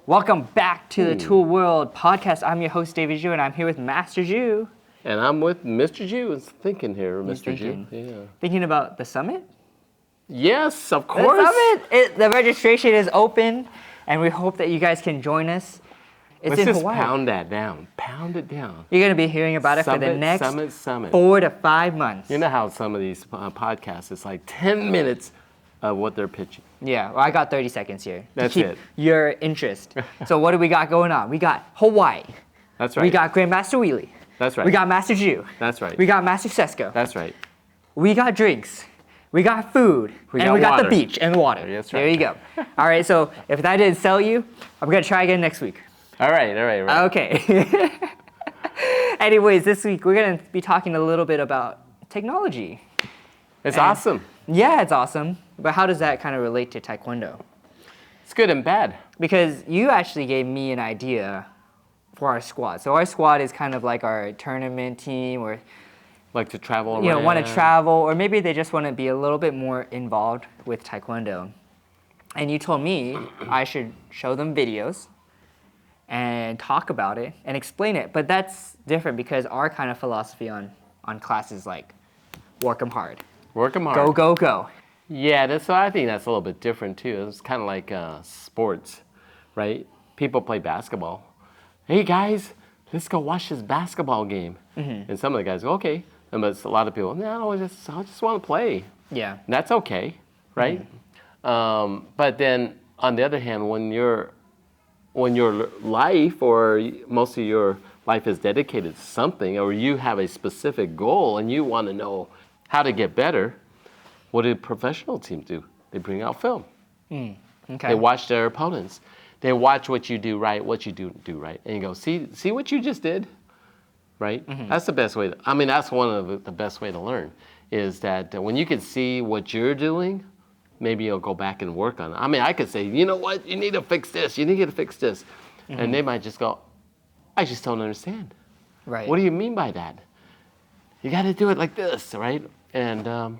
Welcome back to the Tool World podcast. I'm your host, David Zhu, and I'm here with Master Zhu. And I'm with Mr. Zhu. It's thinking here, He's Mr. thinking. Zhu. Yeah. Thinking about the summit? Yes, of The course. summit! The registration is open, and we hope that you guys can join us. It's Let's in just Hawaii. pound that down. Pound it down. You're going to be hearing about it for the next Summit. 4 to 5 months. You know how some of these podcasts, it's like 10 minutes of what they're pitching. Yeah, well, I got 30 seconds here. That's to keep it. your interest. So what do we got going on? We got Hawaii. That's right. We got Grandmaster Wheelie. That's right. We got Master Zhu. That's right. We got Master Sesko. That's right. We got drinks. We got food. We and got we got the water. beach and water. That's There right. you go. All right, so if that didn't sell you, I'm going to try again next week. All right. Okay. Anyways, this week we're going to be talking a little bit about technology. It's awesome. Yeah, it's awesome. But how does that kind of relate to Taekwondo? It's good and bad. Because you actually gave me an idea for our squad. So our squad is kind of like our tournament team, or Like to travel around. want to travel, or maybe they just want to be a little bit more involved with Taekwondo. And you told me I should show them videos and talk about it and explain it. But that's different because our kind of philosophy on classes like work them hard. Work them hard. Go, go, go. Yeah, so I think that's a little bit different too. It's kind of like sports, right? People play basketball. Hey guys, let's go watch this basketball game. Mm-hmm. And some of the guys go, okay. And but a lot of people, no, I just want to play. Yeah. And that's okay, right? Mm-hmm. But then on the other hand, when your life or most of your life is dedicated to something, or you have a specific goal and you want to know how to get better, what do professional teams do? They bring out film. Okay. They watch their opponents. They watch what you do right, what you do right, and you go, see what you just did, right? Mm-hmm. That's the best way. That's one of the best way to learn, is that when you can see what you're doing, maybe you'll go back and work on it. I could say, you know what, you need to fix this. You need to fix this, and they might just go, I just don't understand. Right. What do you mean by that? You got to do it like this, right? And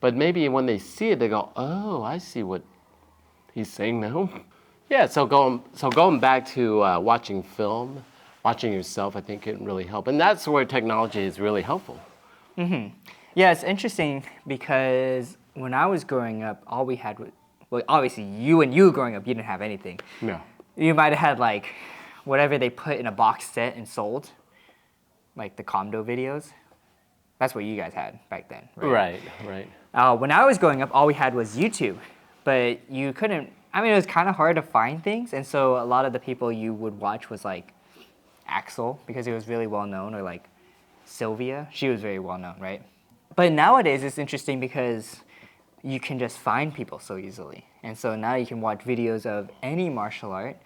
but maybe when they see it, they go, oh, I see what he's saying now. Yeah, so going back to watching film, watching yourself, I think can really help. And that's where technology is really helpful. Mm-hmm. Yeah, it's interesting because when I was growing up, all we had was, well, obviously you growing up, you didn't have anything. Yeah. You might have had like whatever they put in a box set and sold, like the Comdo videos. That's what you guys had back then, right? Right. When I was growing up, all we had was YouTube, but you couldn't, it was kind of hard to find things, and so a lot of the people you would watch was like Axel, because he was really well known, or like Sylvia, she was very well known, right? But nowadays it's interesting because you can just find people so easily, and so now you can watch videos of any martial art,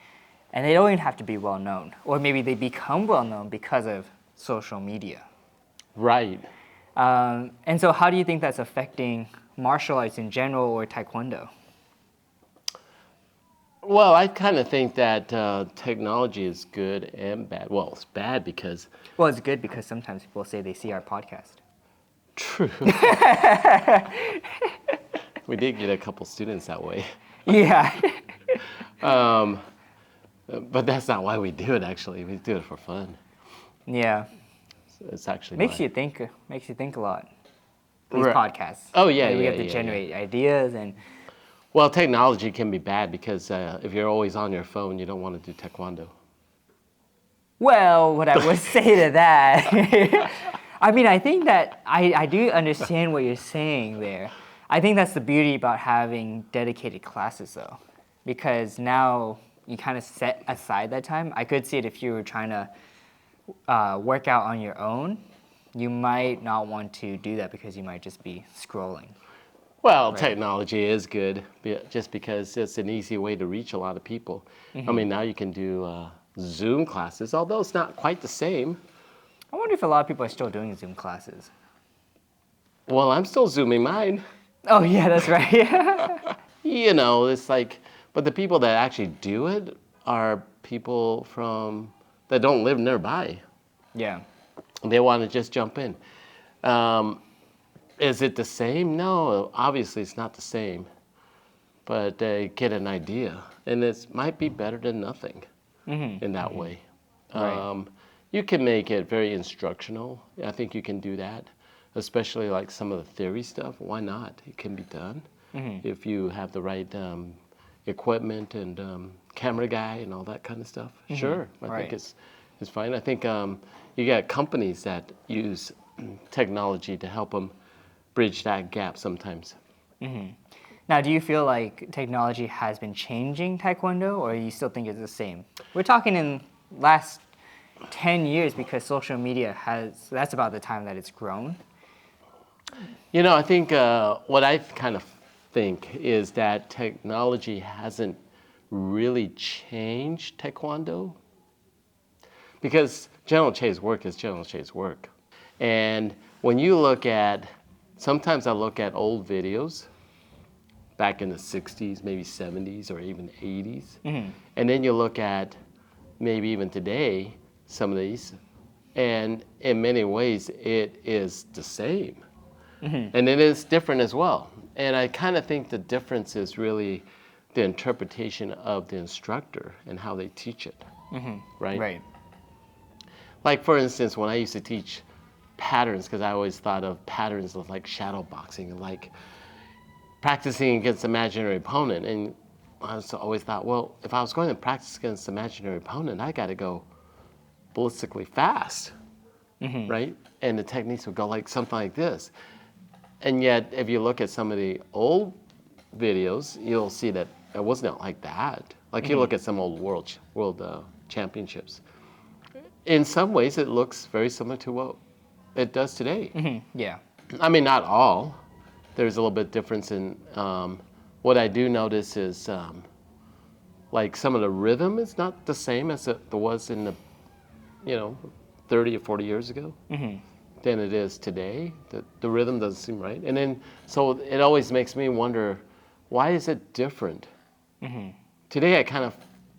and they don't even have to be well known, or maybe they become well known because of social media. Right. And so how do you think that's affecting martial arts in general or Taekwondo? Well, I kind of think that technology is good and bad. Well, it's bad because... Well, it's good because sometimes people say they see our podcast. True. We did get a couple students that way. Yeah. But that's not why we do it, actually. We do it for fun. Yeah. It's actually Makes not. you think a lot. These Right. podcasts. Oh, yeah, We yeah, have to yeah, generate ideas and... Well, technology can be bad because if you're always on your phone, you don't want to do taekwondo. Well, what I would say to that... I think that I do understand what you're saying there. I think that's the beauty about having dedicated classes, though. Because now you kind of set aside that time. I could see it if you were trying to work out on your own. You might not want to do that because you might just be scrolling. Well, technology is good just because it's an easy way to reach a lot of people. Mm-hmm. Now you can do Zoom classes, although it's not quite the same. I wonder if a lot of people are still doing Zoom classes. Well, I'm still Zooming mine. Oh, yeah, that's right. It's like, but the people that actually do it are people that don't live nearby. Yeah. They want to just jump in. Is it the same? No, obviously it's not the same. but get an idea. And it might be better than nothing in that way. Right. You can make it very instructional. I think you can do that, especially like some of the theory stuff. Why not? It can be done if you have the right equipment and camera guy and all that kind of stuff. Sure, I think it's fine. I think you got companies that use technology to help them bridge that gap sometimes. Now, do you feel like technology has been changing Taekwondo, or you still think it's the same? We're talking in last 10 years because social media that's about the time that it's grown. You know, I think what I kind of think is that technology hasn't really changed Taekwondo, because General Che's work is General Che's work. And when you look at, sometimes I look at old videos back in the 60s, maybe 70s, or even 80s. And then you look at maybe even today, some of these, and in many ways it is the same. And it is different as well. And I kind of think the difference is really the interpretation of the instructor and how they teach it, right? Right. Like, for instance, when I used to teach patterns, because I always thought of patterns as like shadow boxing and like practicing against imaginary opponent. And I always thought, well, if I was going to practice against imaginary opponent, I got to go ballistically fast, right? And the techniques would go like something like this. And yet, if you look at some of the old videos, you'll see that it wasn't like that. Like you look at some old world championships. In some ways, it looks very similar to what it does today. Yeah. I mean, not all. There's a little bit difference in what I do notice is like some of the rhythm is not the same as it was in the 30 or 40 years ago than it is today. The rhythm doesn't seem right. And then, so it always makes me wonder, why is it different? Today, I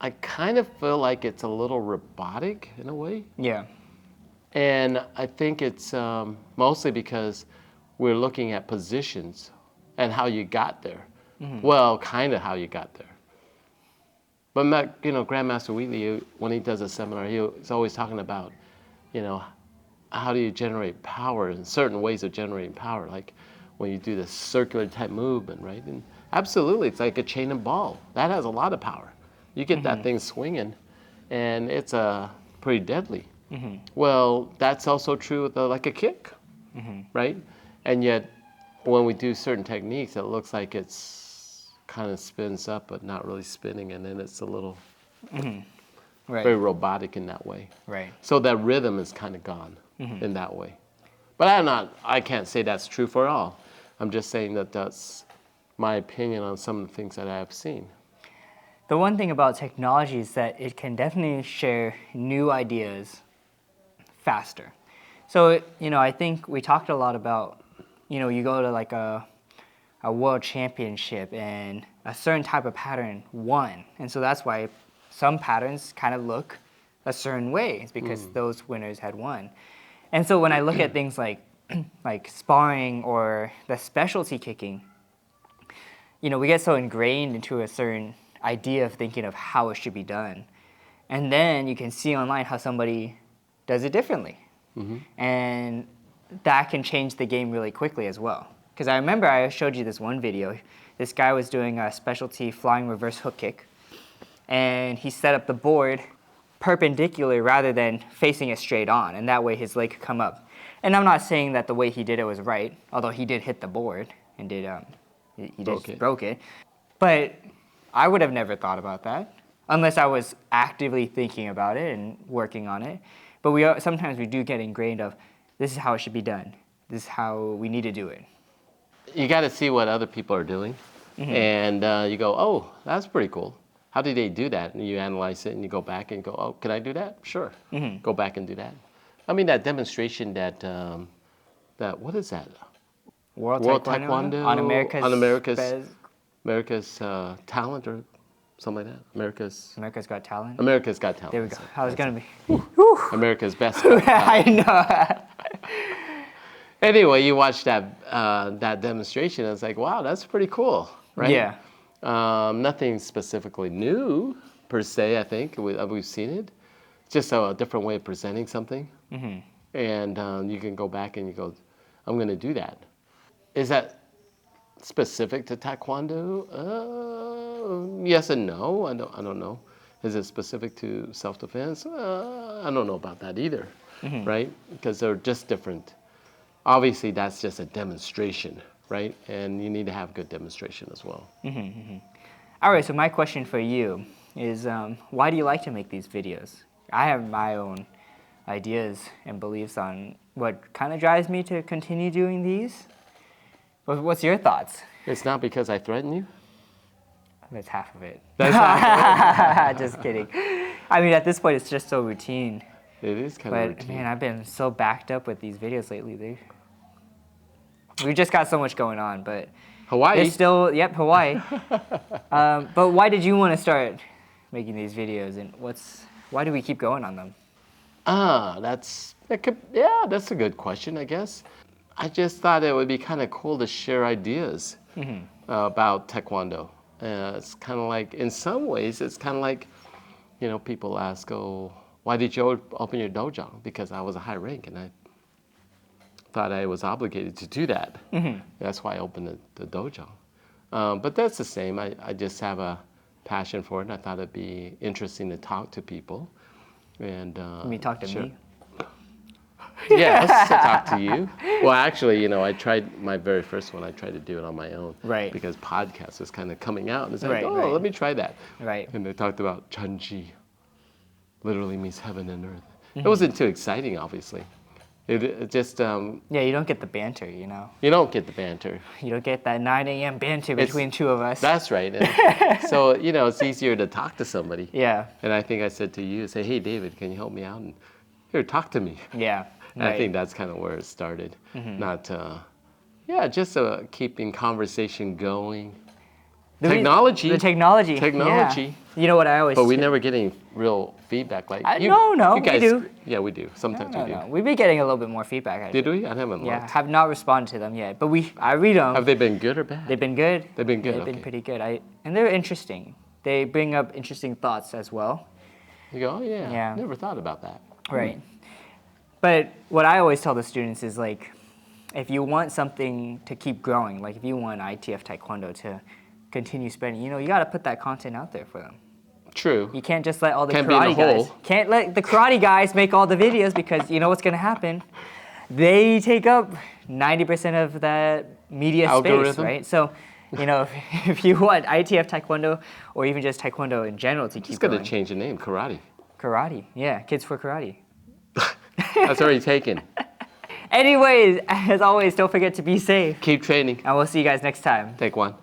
kind of feel like it's a little robotic in a way. Yeah. And I think it's mostly because we're looking at positions and how you got there. Well, kind of how you got there. But Grandmaster Wheatley, when he does a seminar, he's always talking about, how do you generate power and certain ways of generating power, like when you do this circular type movement, right? And absolutely, it's like a chain and ball. That has a lot of power. You get that thing swinging, and it's pretty deadly. Well, that's also true with like a kick, right? And yet, when we do certain techniques, it looks like it's kind of spins up, but not really spinning, and then it's a little very robotic in that way. Right. So that rhythm is kind of gone in that way. But I can't say that's true for all. I'm just saying that that's my opinion on some of the things that I have seen. The one thing about technology is that it can definitely share new ideas faster. So, I think we talked a lot about, you go to like a world championship and a certain type of pattern won. And so that's why some patterns kind of look a certain way. It's because those winners had won. And so when I look at things like sparring or the specialty kicking, we get so ingrained into a certain idea of thinking of how it should be done. And then you can see online how somebody does it differently. And that can change the game really quickly as well. Because I remember I showed you this one video. This guy was doing a specialty flying reverse hook kick. And he set up the board perpendicular rather than facing it straight on. And that way his leg could come up. And I'm not saying that the way he did it was right, although he did hit the board and he just broke it. But I would have never thought about that unless I was actively thinking about it and working on it. But sometimes we do get ingrained of, this is how it should be done. This is how we need to do it. You got to see what other people are doing. And you go, oh, that's pretty cool. How did they do that? And you analyze it and you go back and go, oh, can I do that? Sure. Go back and do that. I mean, that demonstration that what is that? World Taekwondo on America's Talent or something like that. America's Got Talent. America's Got Talent. There we go. I was gonna be. America's Best Got Talent. I know. Anyway, you watch that demonstration, and it's like, wow, that's pretty cool, right? Yeah. Nothing specifically new per se. I think we've seen it. Just a different way of presenting something, and you can go back and you go, "I'm going to do that." Is that specific to Taekwondo? Yes and no. I don't know. Is it specific to self-defense? I don't know about that either, right? Because they're just different. Obviously, that's just a demonstration, right? And you need to have good demonstration as well. All right, so my question for you is, why do you like to make these videos? I have my own ideas and beliefs on what kind of drives me to continue doing these. What's your thoughts? It's not because I threaten you. That's half of it. That's not. Just kidding. I mean, at this point, it's just so routine. It is kind of But routine. man, I've been so backed up with these videos lately. We've just got so much going on, but Hawaii. it's still, yep, Hawaii. But why did you want to start making these videos, and why do we keep going on them? That's a good question, I guess. I just thought it would be kind of cool to share ideas about Taekwondo. It's kind of like, in some ways, it's kind of like, people ask, "Oh, why did you open your dojo?" Because I was a high rank, and I thought I was obligated to do that. That's why I opened the dojo. But that's the same. I just have a passion for it, and I thought it'd be interesting to talk to people. And You mean talk to me? Yes, to talk to you. Well, actually, I tried my very first one. I tried to do it on my own, Right. Because podcast was kind of coming out, and it's like, Right, oh, right. let me try that. Right. And they talked about Chanji, literally means heaven and earth. It wasn't too exciting, obviously. It just Yeah, you don't get the banter, you don't get the banter. You don't get that 9 a.m. banter between two of us. That's right. And so it's easier to talk to somebody. Yeah, And I think I said to you, say, "Hey, David, can you help me out? And here, talk to me." yeah. And I think that's kind of where it started. Not, just keeping conversation going. Technology. The technology. Technology. Yeah. You know what I always. But we never get any real feedback like No, you we guys, do. Yeah, we do. Sometimes we do. No. We've been getting a little bit more feedback. I Did think. we? I haven't Yeah, looked. have not responded to them yet, but I read them. Have they been good or bad? They've been good. They've been good, They've been okay. pretty good. And they're interesting. They bring up interesting thoughts as well. You go, oh yeah, Yeah. never thought about that. Right. But what I always tell the students is, like, if you want something to keep growing, like if you want ITF Taekwondo to continue spreading, you got to put that content out there for them. True. You can't just let all the Can't be in karate a guys. hole. Can't let the karate guys make all the videos, because you know what's going to happen? They take up 90% of that media space, Algorithm. right? So, if you want ITF Taekwondo, or even just Taekwondo in general to keep Just got to going, change the name, karate. karate, yeah, Kids for Karate. That's already taken. Anyways, as always, don't forget to be safe, Keep training. and we'll see you guys next time. Take one.